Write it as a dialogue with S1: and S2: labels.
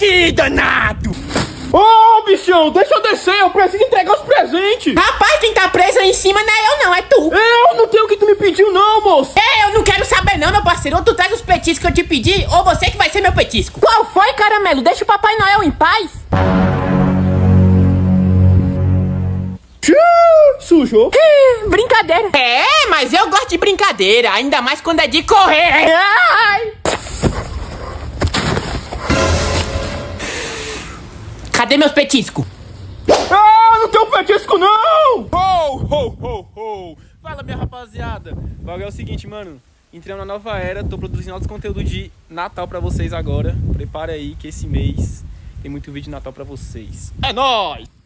S1: aqui, danado!
S2: Ô, bichão, deixa eu descer, eu preciso entregar os presentes.
S1: Rapaz, quem tá preso aí em cima não é eu não, é tu.
S2: Eu não tenho o que tu me pediu não, moço.
S1: Eu não quero saber não, meu parceiro. Ou tu traz os petiscos que eu te pedi, ou você que vai ser meu petisco.
S3: Qual foi, Caramelo? Deixa o Papai Noel em paz.
S2: Sujou.
S3: Brincadeira.
S1: Mas eu gosto de brincadeira, ainda mais quando é de correr.
S3: Ai.
S1: Cadê meus petiscos?
S2: Não tenho petisco não.
S4: Fala, minha rapaziada. O bagulho é o seguinte, mano. Entrando na nova era, tô produzindo altos conteúdos de Natal pra vocês agora. Prepare aí que esse mês tem muito vídeo de Natal pra vocês.
S2: É nóis.